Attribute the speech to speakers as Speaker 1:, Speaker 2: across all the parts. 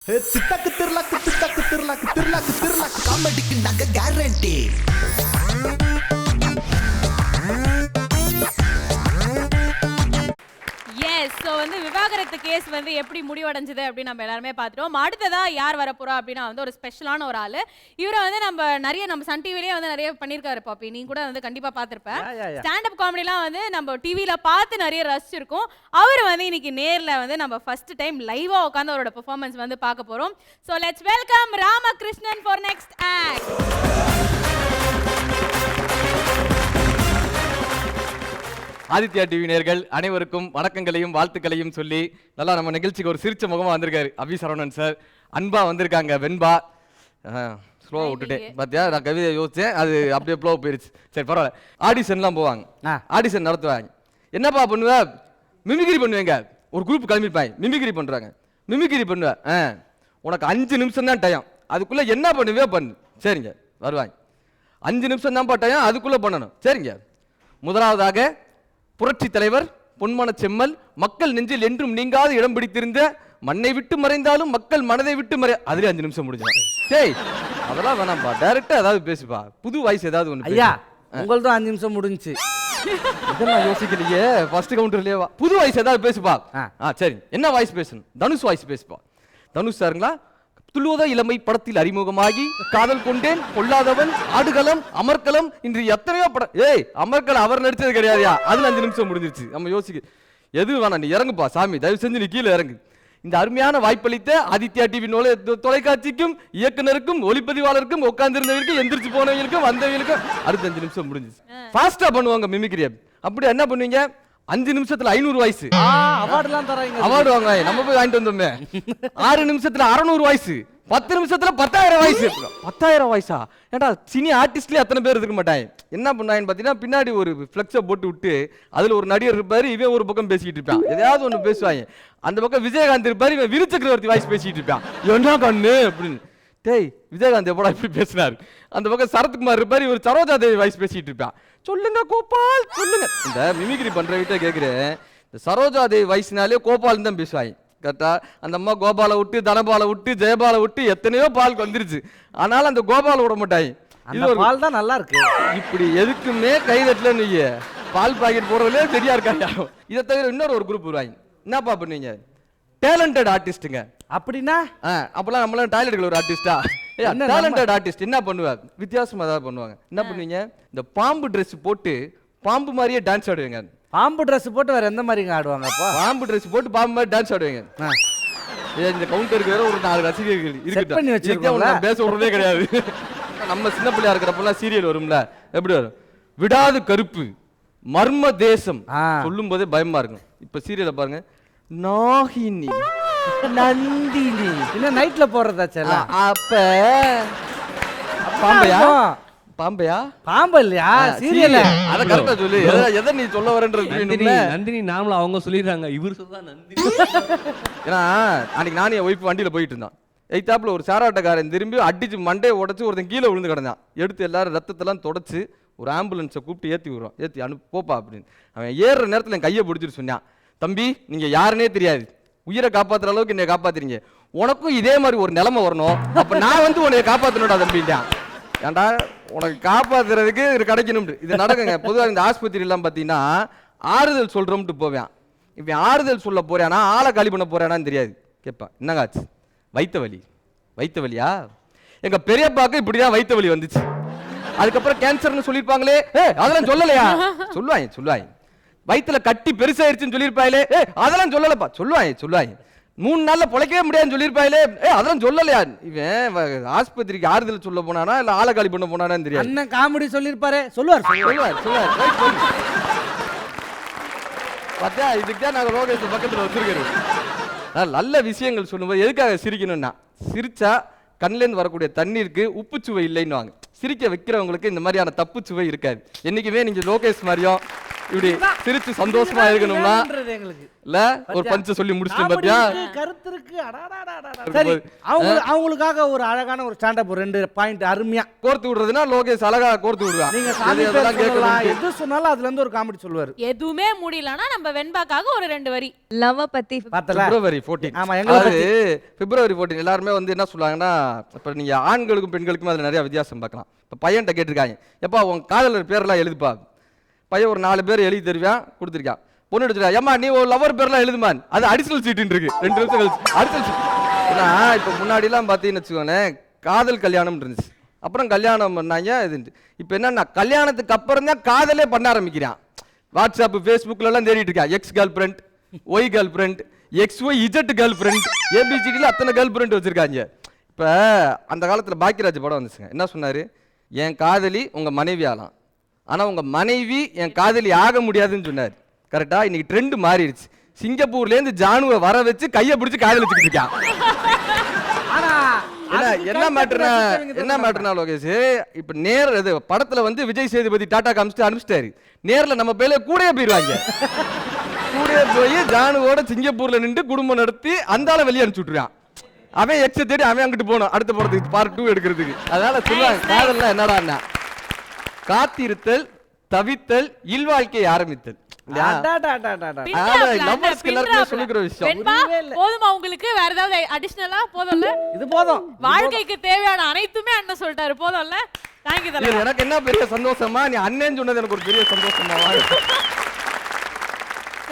Speaker 1: திட்டக்கு திருளக்கு திட்டக்கு திருளக்கு திருளக்கு திருளக்கு காமெடிக்கு நாங்க guarantee.
Speaker 2: So வந்து விவாகரத்து கேஸ் வந்து எப்படி முடிவடைஞ்சது அப்படின்னு நம்ம எல்லாருமே பார்த்துட்டோம். அடுத்ததா யார் வரப்போறா அப்படின்னா வந்து ஒரு ஸ்பெஷலான ஒரு ஆளு. இவரை வந்து நம்ம சன் டிவிலேயே வந்து நிறைய பண்ணியிருக்காரு பாப்பி. நீ கூட வந்து கண்டிப்பா பார்த்துருப்பேன். ஸ்டாண்டப் காமெடிலாம் வந்து நம்ம டிவியில பார்த்து நிறைய ரசிச்சிருக்கோம். அவர் வந்து இன்னைக்கு நேர்ல வந்து நம்ம ஃபர்ஸ்ட் டைம் லைவா உட்காந்து அவரோட பெர்ஃபார்மன்ஸ் வந்து பார்க்க போறோம். So let's welcome Ramakrishnan for next act.
Speaker 3: Aditya TV நேயர்கள் அனைவருக்கும் வணக்கங்களையும் வாழ்த்துக்களையும் சொல்லி நல்லா நம்ம நிகழ்ச்சிக்கு ஒரு சிரிச்ச முகமா வந்திருக்காரு அபி சரவணன் சார். அன்பா வந்திருக்காங்க வெண்பா. ஸ்லோவா விட்டுட்டேன் பார்த்தியா, நான் கவிதை யோசிச்சேன், அது அப்படியே ப்ளோ போயிருச்சு. சரி பரவாயில்ல. ஆடிஷன்லாம் போவாங்க, ஆடிஷன் நடத்துவாங்க. என்னப்பா பண்ணுவ? மிமிகிரி பண்ணுவேங்க. ஒரு குரூப் கிளம்பிருப்பாங்க, மிமிகிரி பண்றாங்க. மிமிகிரி பண்ணுவேன், உனக்கு 5 நிமிஷம் தான் டைம், அதுக்குள்ள என்ன பண்ணுவே பண்ணு. சரிங்க வருவாங்க. 5 நிமிஷம் தான் டைம், அதுக்குள்ள பண்ணணும். சரிங்க. முதலாவதாக புரட்சி தலைவர் பொன்மன செம்மல் மக்கள் நெஞ்சில் என்றும் நீங்காத இடம் பிடித்திருந்த மண்ணை விட்டு மறைந்தாலும் மக்கள் மனதை விட்டு அதுல 5 நிமிஷம் முடிஞ்சிடும். சரி அதெல்லாம் வேணாம்பா, டைரக்டா ஏதாவது பேசுப்பா, புது வாய்ஸ் ஏதாவது ஒன்று.
Speaker 4: ஐயா உங்களதும் 5 நிமிஷம் முடிஞ்சுச்சு.
Speaker 3: இதெல்லாம் யோசிக்கலையே, ஃபர்ஸ்ட் கவுண்டர்லயே புது வாய்ஸ் ஏதாவது பேசுப்பா. சரி என்ன வாய்ஸ் பேசணும்? தனுஷ் வாய்ஸ் பேசுப்பா. தனுஷ் சாருங்களா? துள்ளுவத இளமை படத்தில் அறிமுகமாகி காதல் கொண்டேன், பொல்லாதவன், ஆடுகளம், அமர்கலம், இன்று எத்தனையோ படம். அமர்கலம் அவர் நடிச்சது கிடையாதுயா, அதுல 5 நிமிஷம் முடிஞ்சிருச்சு. நம்ம யோசிக்க எது வேணாம், நீ இறங்குப்பா சாமி, தயவு செஞ்சு நீ கீழே இறங்கு. இந்த அருமையான வாய்ப்பளித்த ஆதித்யா டிவி தொலைக்காட்சிக்கும் இயக்குனருக்கும் ஒளிப்பதிவாளருக்கும் உட்கார்ந்திருந்தவர்களுக்கும் எந்திரிச்சு போனவங்களுக்கும் வந்தவங்களுக்கும் 65 நிமிஷம் முடிஞ்சிச்சு. ஃபாஸ்டா பண்ணுவாங்க மிமிக்ரி. அப்படி என்ன பண்ணுவீங்க? 5 நிமிஷத்துல 500 வாய்ஸ் அவார்டு வாங்க. நம்ம போய் வாங்கிட்டு வந்தோமே. 6 நிமிஷத்துல 600 வாய்ஸ், 10 நிமிஷத்துல 10,000 வாய்ஸ். 10,000 வாய்ஸா? ஏன்டா சினி ஆர்டிஸ்ட்லயே அத்தனை பேர் இருக்க மாட்டாங்க. என்ன பண்ணாங்கன்னு பாத்தீங்கன்னா, பின்னாடி ஒரு ஃபிளெக்ஸை போட்டு விட்டு அதுல ஒரு நடிகர் இருப்பாரு, இவன் ஒரு பக்கம் பேசிக்கிட்டு இருப்பான், எதையாவது ஒண்ணு பேசுவாங்க. அந்த பக்கம் விஜயகாந்த் இருப்பாரு, இவன் விரு சக்கரவர்த்தி வாய்ஸ் பேசிக்கிட்டு இருப்பான். என்ன கண்ணு அப்படின்னு. டேய் விஜயகாந்த் எப்படா இப்படி பேசினாரு. அந்த பக்கம் சரத்குமார் இருப்பாரு, இவர் சரோஜா தேவி வாய்ஸ் பேசிட்டு இருப்பான். சொல்லுங்க கோபால் சொல்லுங்க. இந்த மிமிக்ரி பண்றவங்கிட்ட கேட்கிறேன், இந்த சரோஜா தேவி வாய்ஸ்னாலே கோபால் தான் பேசுவாங்க. கரெக்டா? அந்த அம்மா கோபாலை விட்டு, தனபாலை விட்டு, ஜெயபாலை விட்டு எத்தனையோ பால் வந்துருச்சு. ஆனாலும் அந்த கோபாலை விட மாட்டாங்க.
Speaker 4: இது ஒரு பால் தான் நல்லா இருக்கு.
Speaker 3: இப்படி எதுக்குமே கைதட்டல நீங்க பால் பாக்கெட் போடுறதுலே சரியா இருக்காங்க. இதை தவிர இன்னொரு ஒரு குரூப் வருவாங்க. என்னப்பா பண்ணுவீங்க? டேலண்டட் ஆர்டிஸ்ட்டுங்க.
Speaker 4: அப்படின்னா
Speaker 3: அப்பெல்லாம் நம்மளாம் டாய்லெட்டுக்குள்ள ஒரு ஆர்டிஸ்டா? டேலண்டட் ஆர்டிஸ்ட் என்ன பண்ணுவாங்க? வித்தியாசமா ஏதாவது பண்ணுவாங்க. என்ன பண்ணுவீங்க? இந்த பாம்பு ட்ரெஸ் போட்டு பாம்பு மாதிரியே டான்ஸ் ஆடுவீங்க.
Speaker 4: பாம்பு ட்ரெஸ் போட்டு வேற எந்த மாதிரி ஆடுவாங்க?
Speaker 3: பாம்பு ட்ரெஸ் போட்டு பாம்பு மாதிரி டான்ஸ் ஆடுவீங்க. இந்த கவுண்டருக்கு வேற ஒரு 4 ரசிகர்கள் இருக்கு, பேச விடுறதே கிடையாது. நம்ம சின்ன பிள்ளையா இருக்கிறப்பெல்லாம் சீரியல் வரும்ல, எப்படி வரும்? விடாது கருப்பு, மர்ம தேசம், சொல்லும் போதே பயமா இருக்கும். இப்ப சீரியலை பாருங்க, நாகினி, நந்தினி,
Speaker 4: இன்னும் நைட்ல போறதாச்சா?
Speaker 3: அப்ப பாம்பையா? பாம்பையா?
Speaker 4: பாம்பு இல்லையா சீரியல்?
Speaker 3: அத கரெக்ட்டா சொல்லு. எதை நீ சொல்ல வரேன்றது
Speaker 5: நந்தினி நாமல அவங்க சொல்லிடுறாங்க, இவர் சொல்றா நந்தினி.
Speaker 3: ஏன்னா அன்னைக்கு நானே என் ஒய்ஃப் வண்டியில போயிட்டு இருந்தான். எய்தாப்புல ஒரு சாராட்டக்காரன் திரும்பி அடிச்சு மண்டையை உடைச்சு ஒருத்தன் கீழே விழுந்து கிடந்தான். எடுத்து எல்லாரும் ரத்தத்தெல்லாம் தொடச்சு ஒரு ஆம்புலன்ஸை கூப்பிட்டு ஏற்றி விடுறோம். ஏற்றி அனுப்பி போப்பா அப்படின்னு. அவன் ஏறுற நேரத்தில் என் கையை பிடிச்சிட்டு சொன்னான், தம்பி நீங்க யாருன்னே தெரியாது, உயிரை காப்பாத்துற அளவுக்கு என்னை காப்பாத்துறீங்க, உனக்கும் இதே மாதிரி ஒரு நிலைமை வரணும், அப்ப நான் வந்து உன்னை காப்பாத்தணும்டா தம்பிட்டான். ஏன்டா உனக்கு காப்பாத்துறதுக்கு இது கிடைக்கணும். இது நடக்குங்க. பொதுவாக இந்த ஆஸ்பத்திரி எல்லாம் பார்த்தீங்கன்னா ஆறுதல் சொல்றோம்ட்டு போவேன். இப்போ ஆறுதல் சொல்ல போறானா ஆளை காலி பண்ண போறானான்னு தெரியாது. கேட்பான், என்னங்காச்சு? வைத்த வலி. வைத்த வலியா? எங்க பெரியப்பாக்கு இப்படிதான் வைத்த வலி வந்துச்சு. அதுக்கப்புறம் கேன்சர்னு சொல்லியிருப்பாங்களே, அதெல்லாம் சொல்லலையா? சொல்லுவாங்க. வயிற்றுல கட்டி பெருசாயிருச்சுன்னு சொல்லியிருப்பாங்களே, அதெல்லாம் சொல்லலப்பா. சொல்லுவாங்க. 3 நாள்ல பொழைக்கவே முடியாதுன்னு சொல்லியிருப்பாங்களே, அதெல்லாம் சொல்லலையா? இவன் ஆஸ்பத்திரிக்கு ஆறுதல் சொல்ல போனானா இல்ல ஆளை காலி பண்ண போனானான்னு தெரியாது.
Speaker 4: அண்ணன் காமெடி சொல்லியிருப்பாரு, சொல்லுவார்.
Speaker 3: பார்த்தா இதுக்கு தான் நாங்கள் லோகேஷ் பக்கத்தில் வச்சிருக்கிறோம். நல்ல விஷயங்கள் சொல்லும்போது எதுக்காக சிரிக்கணும்னா, சிரிச்சா கண்ணிலேருந்து வரக்கூடிய தண்ணீருக்கு உப்புச்சுவை இல்லைன்னு வாங்க. சிரிக்க வைக்கிறவங்களுக்கு இந்த மாதிரியான தப்பு சுவை இருக்காது. என்னைக்குமே நீங்க லோகேஷ் மாதிரியும் இப்படி சிரிச்சு சந்தோஷமா இருக்கணும்னா
Speaker 4: வேணுன்றது எங்களுக்கு
Speaker 3: இல்ல ஒரு பஞ்ச சொல்லி முடிச்சிட்டேன் பாத்தியா?
Speaker 4: காமெடி இருக்கு, கருத்து இருக்கு. அடாடாடாடா. சரி, அவங்களுக்காக ஒரு அழகான ஒரு ஸ்டாண்டப் ஒரு 2 பாயிண்ட் அருமையா
Speaker 3: கோர்த்து விடுறதுன்னா லோகேஷ் அழகா கோர்த்து விடுவான்.
Speaker 4: நீங்க சாமி பேர் சொல்லலாம், எது சொன்னாலும் அதுல இருந்து ஒரு காமெடி சொல்லுவாரு.
Speaker 2: எதுவுமே முடியலனா நம்ம வெண்பாக்காக ஒரு 2 வரி
Speaker 6: லவ் பத்தி
Speaker 4: பார்த்தல
Speaker 3: பிப்ரவரி 14.
Speaker 4: ஆமா, எங்களை பத்தி.
Speaker 3: பிப்ரவரி 14 எல்லாருமே வந்து என்ன சொல்லுவாங்கன்னா, இப்ப நீங்க ஆண்களுக்கும் பெண்களுக்கும் அதுல நிறைய வித்தியாசம் பார்க்கலாம். இப்ப பையன்கிட்ட கேட்டிருக்காங்க, எப்பா உன் காதலர் பேர்லாம் எழுதுப்பா. பையன் ஒரு 4 பேர் எழுதி தருவான், கொடுத்துருக்கான். பொண்ணு எடுத்துட்டா, ஏமா நீ ஒரு லவர் பேர்லாம் எழுதுமான், அது அடிஷனல் சீட்டுன்னு இருக்கு. 2 நிமிஷம் கழிச்சு அடிஷனல் சீட். ஏன்னா இப்ப முன்னாடி எல்லாம் பாத்தீங்கன்னு வச்சுக்கோங்களேன், காதல் கல்யாணம் இருந்துச்சு, அப்புறம் கல்யாணம் பண்ணாங்க. இது இப்ப என்னன்னா கல்யாணத்துக்கு அப்புறம் தான் காதலே பண்ண ஆரம்பிக்கிறான். வாட்ஸ்அப் ஃபேஸ்புக்ல எல்லாம் தேடிட்டு இருக்கான். X girlfriend, Y girlfriend, XYZ girlfriend, ABCDல அத்தனை கேர்ள் ஃப்ரெண்ட் வச்சிருக்காங்க. இப்ப அந்த காலத்துல பாக்கியராஜ் படம் வந்துச்சுங்க. என்ன சொன்னாரு, என் காதலி உங்க மனைவி ஆகலாம், ஆனா உங்க மனைவி என் காதலி ஆக முடியாதுன்னு சொன்னாரு. கரெக்டா? இன்னைக்கு ட்ரெண்ட் மாறிடுச்சு. சிங்கப்பூர்ல இருந்து ஜானுவை வர வச்சு கையை பிடிச்சு காதலிச்சுக்கிட்டு இருக்கான். என்ன மேட்டர்னா லோகேஷ், இப்ப இது படத்துல வந்து விஜய் சேதுபதி டாடா காமிச்சிட்டு அனுப்பிச்சிட்டாரு. நேர்ல நம்ம பேர்ல கூடயே போயிருவாங்க. கூடயே போய் ஜானுவோட சிங்கப்பூர்ல நின்று குடும்பம் நடத்தி அந்தால வெளியே அனுப்பிச்சு விட்டுருக்கான். அவன் எக்ஸ தேடி அவன் அங்கிட்டு போனோம் அடுத்த படத்துக்கு பார்ட் 2 எடுக்கிறதுக்கு. அதனால சொல்லுவாங்க காதல்னா என்னடா, காத்திருத்தல், தவித்தல், இல்வாழ்க்கை ஆரம்பித்தல்.
Speaker 2: போதுமா உங்களுக்கு? வேற ஏதாவது அடிஷனலா? போதும்ல,
Speaker 4: இது போதும்.
Speaker 2: வாழ்க்கைக்கு தேவையான அனைத்துமே அண்ணன் சொல்லிட்டாரு. போதும்ல. தேங்க்யூ தலைவர்.
Speaker 3: எனக்கு என்ன பெரிய சந்தோஷமா, நீ அண்ணன் சொன்னது எனக்கு ஒரு பெரிய சந்தோஷமா.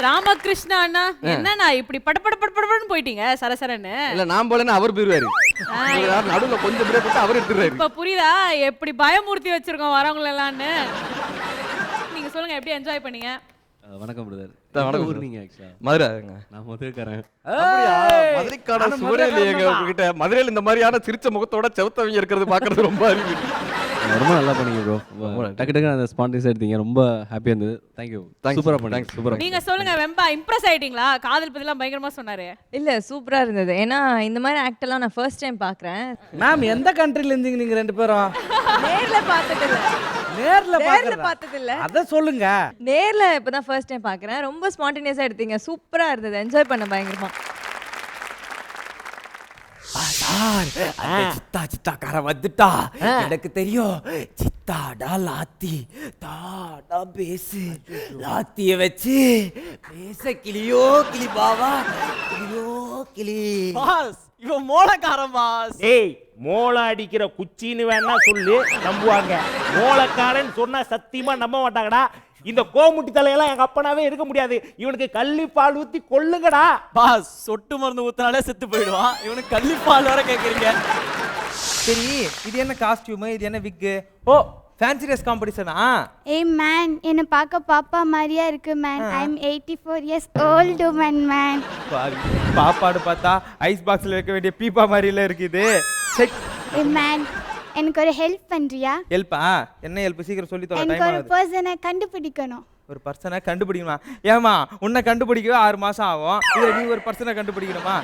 Speaker 2: ராமகிருஷ்ணா அண்ணா, என்னண்ணா இப்படி படபடன்னு போயிட்டீங்க சரசரன்னு?
Speaker 3: இல்ல நான் போலன்னா அவர் போயிருவாரு. நடுவுல கொஞ்சம் பிரேக் போட்டு அவர் எடுத்துறாரு.
Speaker 2: இப்ப புரியுதா எப்படி பயமூர்த்தி வச்சிருக்கோம் வரவங்க எல்லாம்னு? நீங்க சொல்லுங்க, எப்படி என்ஜாய் பண்ணீங்க?
Speaker 5: வணக்கம் பிரதர்.
Speaker 3: வணக்கம்.
Speaker 5: ஊர் நீங்க ஆக்சுவலா?
Speaker 3: மதுரைங்க.
Speaker 5: நான் மதுரைக்காரன்.
Speaker 3: அப்படியா? மதுரைக்கான சூழலே இல்லையேங்க உங்ககிட்ட. மதுரையில இந்த மாதிரியான சிரிச்ச முகத்தோட செவத்தவங்க இருக்கிறது பாக்குறது ரொம்ப அருமை.
Speaker 5: ரொம்ப நல்லா பண்ணீங்க ப்ரோ. டக்கு டக்கு அந்த ஸ்பான்டேனியஸ் எடுத்தீங்க. ரொம்ப ஹாப்பியா இருந்தது. Thank you. சூப்பரா பண்ணீங்க. சூப்பரா.
Speaker 2: நீங்க சொல்லுங்க வெம்பா, இம்ப்ரெஸ் ஆயிட்டீங்களா? காதல் பத்தி எல்லாம் பயங்கரமா சொன்னாரு.
Speaker 6: இல்ல சூப்பரா இருந்தது. ஏன்னா இந்த மாதிரி ஆக்ட் எல்லாம் நான் ஃபர்ஸ்ட் டைம் பாக்குறேன்.
Speaker 4: மேம் எந்த கண்ட்ரில இருந்தீங்க நீங்க 2 பேரும்?
Speaker 6: நேர்ல பார்த்தது இல்ல.
Speaker 4: நேர்ல
Speaker 6: பார்த்தது இல்ல.
Speaker 4: அத சொல்லுங்க.
Speaker 6: நேர்ல இப்பதான் ஃபர்ஸ்ட் டைம் பாக்குறேன். ரொம்ப ஸ்பான்டேனியஸா எடுத்தீங்க. சூப்பரா இருந்தது. என்ஜாய் பண்ண பயங்கரமா.
Speaker 1: சித்தாக்கார வந்துட்டா. எனக்கு தெரியும். சித்தாடா லாத்தி, தாடா பேசு. லாத்திய வச்சு பேச கிளியோ கிளி பாவா, கிளியோ கிளி.
Speaker 7: பாஸ், இவன் மோளக்காரன் பாஸ்.
Speaker 8: ஏய், மோளை அடிக்கிற குச்சின்னு வேணா சொல்லு, நம்புவாங்க. மோளக்காரன் சொன்னா சத்தியமா நம்ப மாட்டாங்கடா. இந்த கோமுட்டி தலையெல்லாம் எங்க அப்பனாவே இருக்க முடியாது. இவனுக்கு கள்ளிப்பால் ஊத்தி கொல்லுங்கடா.
Speaker 7: பாஸ், சொட்டு மருந்து ஊத்தினாலே செத்து போயிடுவான். இவனுக்கு கள்ளிப்பால் வர கேக்குறீங்க. சரி, இது என்ன காஸ்டியூம், இது என்ன விக்? ஓ, ஃபேன்சி ட்ரெஸ் காம்படிஷனா?
Speaker 9: ஏய் மேன், என்ன பார்க்க பாப்பா மாதிரியா இருக்கு மேன். ஐ அம் 84 இயர்ஸ் ஓல்ட் உமன் மேன்.
Speaker 7: பாப்பாடு பார்த்தா ஐஸ் பாக்ஸ்ல வைக்க வேண்டிய பீப்பா மாதிரில இருக்குது.
Speaker 9: ஏய் மேன், எனக்கு ஒரு ஹெல்ப் பண்றியா?
Speaker 7: ஹெல்ப்பா? என்ன ஹெல்ப்? சீக்கிரம் சொல்லி தர.
Speaker 9: எனக்கு ஒரு பர்சனை கண்டுபிடிக்கணும்.
Speaker 7: ஒரு பர்சனை கண்டுபிடிக்கணுமா? ஏமா, உன்னை கண்டுபிடிக்கவே 6 மாசம் ஆகும். இதுல நீ ஒரு பர்சனை கண்டுபிடிக்கணுமா?